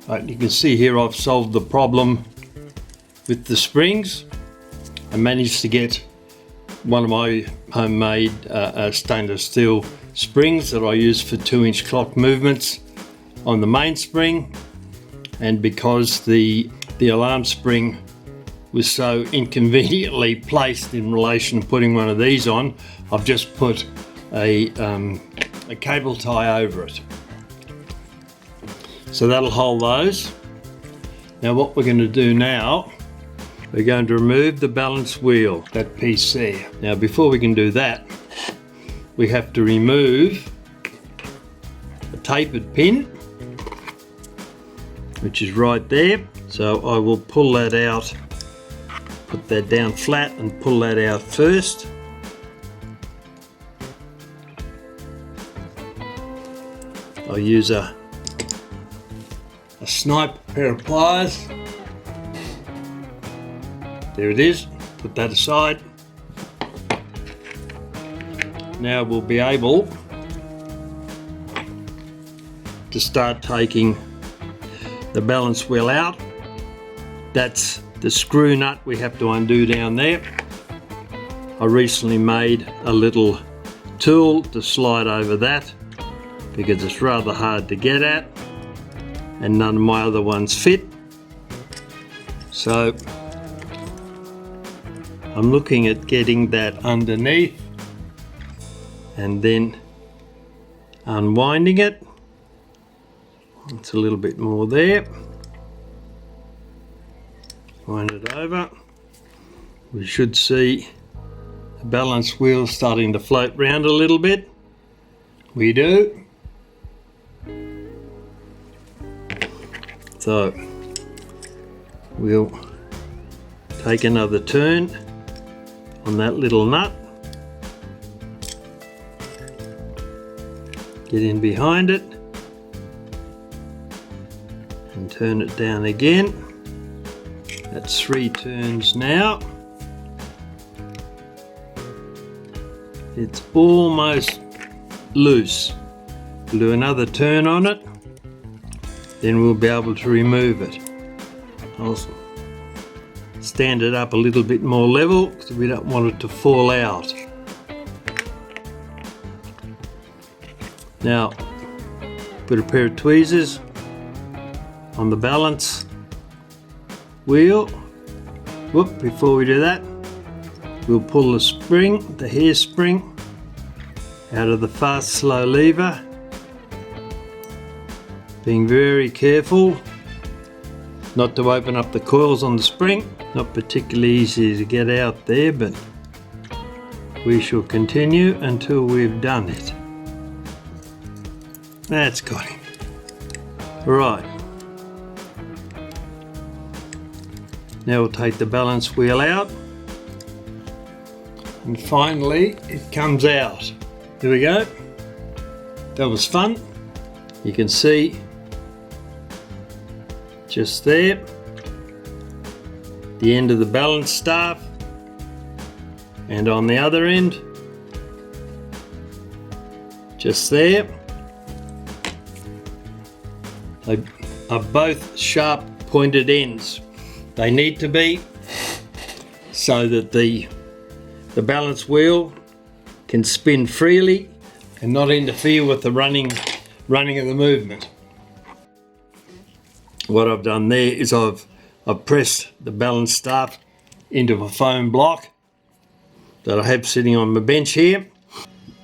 Right, you can see here I've solved the problem with the springs. I managed to get one of my homemade stainless steel springs that I use for 2-inch clock movements on the mainspring, and because the alarm spring was so inconveniently placed in relation to putting one of these on, I've just put a cable tie over it. So that'll hold those. Now what we're going to do now, we're going to remove the balance wheel, that piece there. Now before we can do that, we have to remove a tapered pin, which is right there. So I will pull that out, put that down flat and pull that out first. I'll use a snipe pair of pliers. There it is, put that aside. Now we'll be able to start taking the balance wheel out. That's the screw nut we have to undo down there. I recently made a little tool to slide over that because it's rather hard to get at and none of my other ones fit. So I'm looking at getting that underneath and then unwinding it. It's a little bit more there. Wind it over. We should see the balance wheel starting to float round a little bit. We do. So we'll take another turn on that little nut. Get in behind it and turn it down again. That's 3 turns now. It's almost loose. We'll do another turn on it, then we'll be able to remove it. I'll stand it up a little bit more level because we don't want it to fall out. Now, put a pair of tweezers on the balance wheel. Whoop, before we do that, we'll pull the spring, the hairspring, out of the fast slow lever. Being very careful not to open up the coils on the spring. Not particularly easy to get out there, but we shall continue until we've done it. That's got him. Right. Now we'll take the balance wheel out. And finally, it comes out. Here we go. That was fun. You can see just there the end of the balance staff, and on the other end, just there, they are both sharp pointed ends. They need to be, so that the balance wheel can spin freely and not interfere with the running of the movement. What I've done there is I've pressed the balance staff into a foam block that I have sitting on my bench here.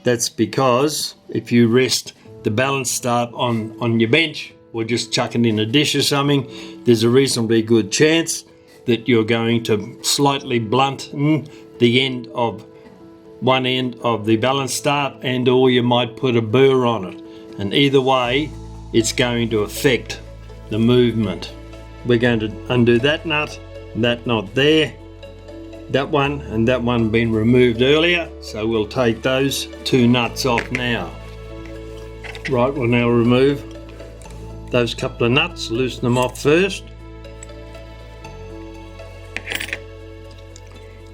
That's because if you rest the balance staff on your bench or just chuck it in a dish or something, there's a reasonably good chance that you're going to slightly blunt the end of one end of the balance staff, and or you might put a burr on it, and either way it's going to affect the movement. We're going to undo that nut, that knot there, that one and that one been removed earlier, so we'll take those 2 nuts off now. Right, we'll now remove those couple of nuts, loosen them off first.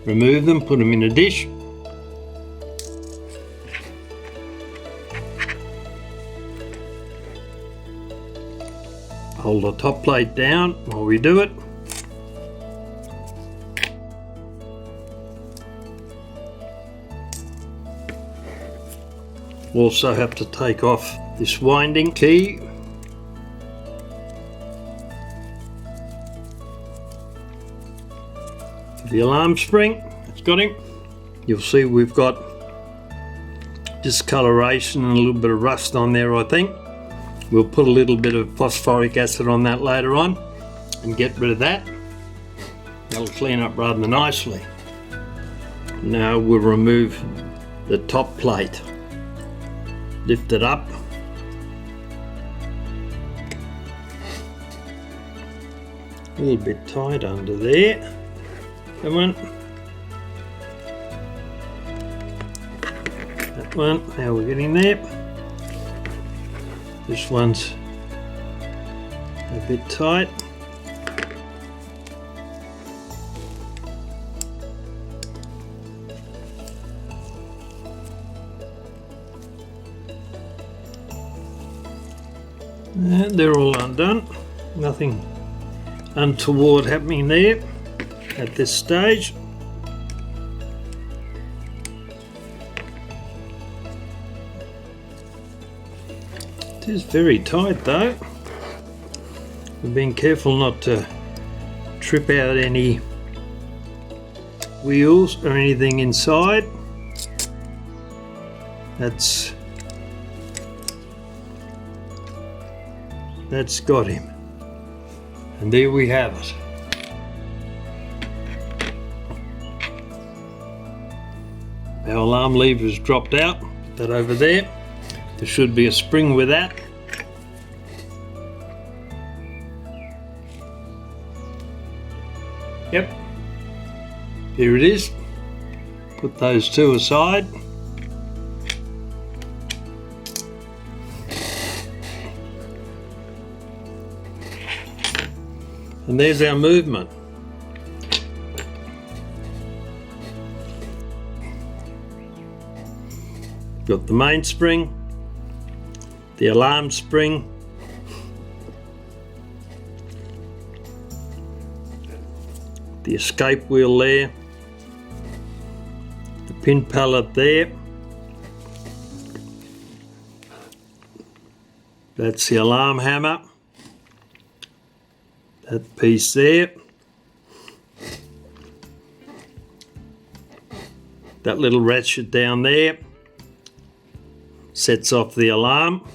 Remove them, put them in a dish. hold the top plate down while we do it. Also have to take off this winding key. The alarm spring, it's got him. You'll see we've got discoloration and a little bit of rust on there, I think. We'll put a little bit of phosphoric acid on that later on and get rid of that. That'll clean up rather nicely. Now we'll remove the top plate. Lift it up. A little bit tight under there. Come on. That one, now we're getting there. This one's a bit tight. And they're all undone. Nothing untoward happening there at this stage. It is very tight though. We're being careful not to trip out any wheels or anything inside. That's got him. And there we have it. Our alarm lever is dropped out. Put that over there. There should be a spring with that. Yep. Here it is. Put those two aside. And there's our movement. Got the mainspring, the alarm spring, the escape wheel there, the pin pallet there. That's the alarm hammer. That piece there. That little ratchet down there sets off the alarm.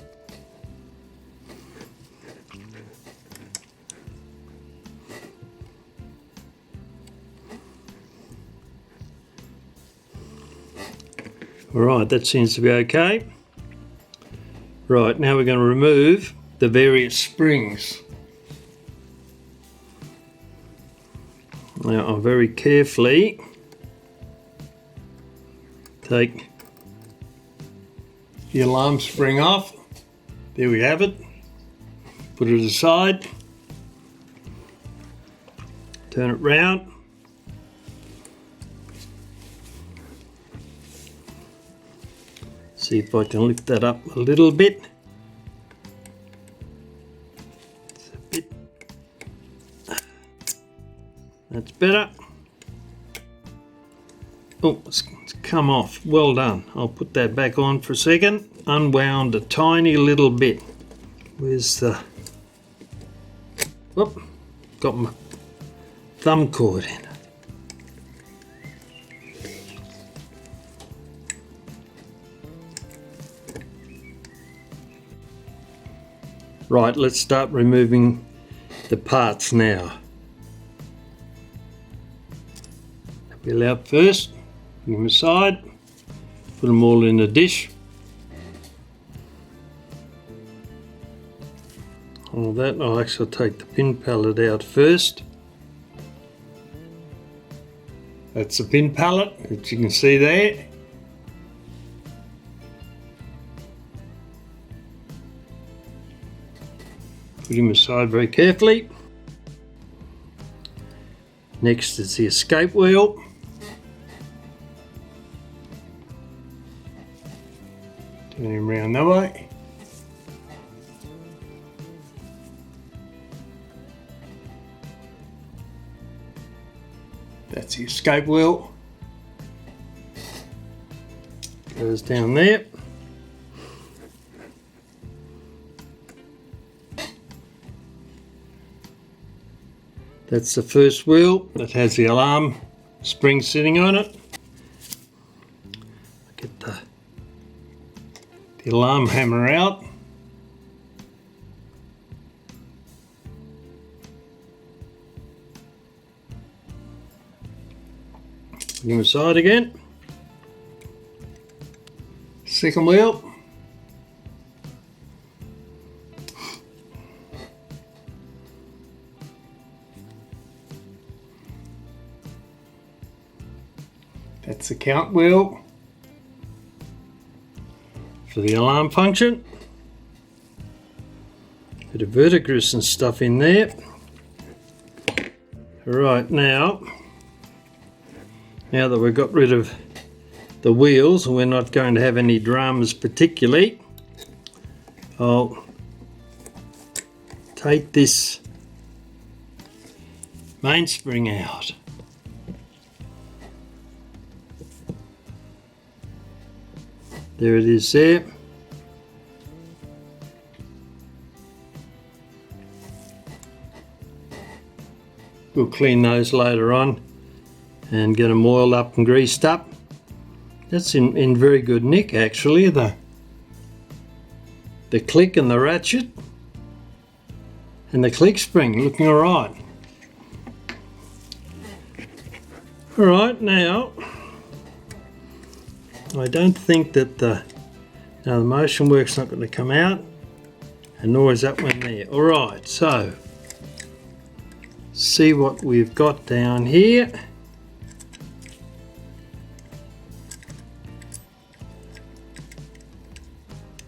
Alright, that seems to be okay. Right, now we're going to remove the various springs. Now I'll very carefully take the alarm spring off. There we have it. Put it aside. Turn it round. See if I can lift that up a little bit. It's a bit. That's better. Oh, it's come off. Well done. I'll put that back on for a second. Unwound a tiny little bit. Where's the... Whoop. Got my thumb cord in. Right, let's start removing the parts now. Wheel out first, put them aside, put them all in a dish. All that, I'll actually take the pin pallet out first. That's the pin pallet, which you can see there. Put him aside very carefully. Next is the escape wheel. Turn him round that way. That's the escape wheel. Goes down there. That's the first wheel that has the alarm spring sitting on it. Get the alarm hammer out. Put him aside again. Second wheel. That's the count wheel for the alarm function. Bit of verdigris and stuff in there. Right, now that we've got rid of the wheels and we're not going to have any drums particularly, I'll take this mainspring out. There it is there. We'll clean those later on and get them oiled up and greased up. That's in very good nick actually, the click and the ratchet and the click spring looking alright. Alright, now I don't think that the motion work's not going to come out, and nor is that one there. Alright, so see what we've got down here.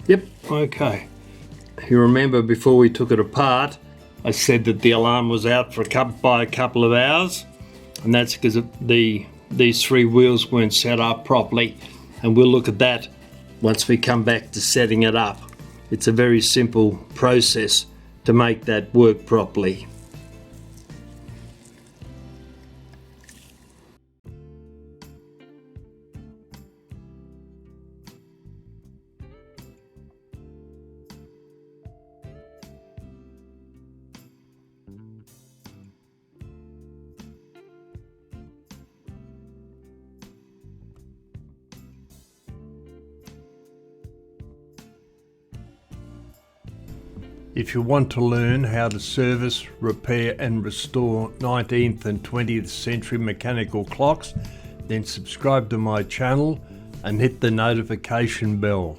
Yep, okay. You remember before we took it apart, I said that the alarm was out for a couple of hours, and that's because these three wheels weren't set up properly. And we'll look at that once we come back to setting it up. It's a very simple process to make that work properly. If you want to learn how to service, repair and restore 19th and 20th century mechanical clocks, then subscribe to my channel and hit the notification bell.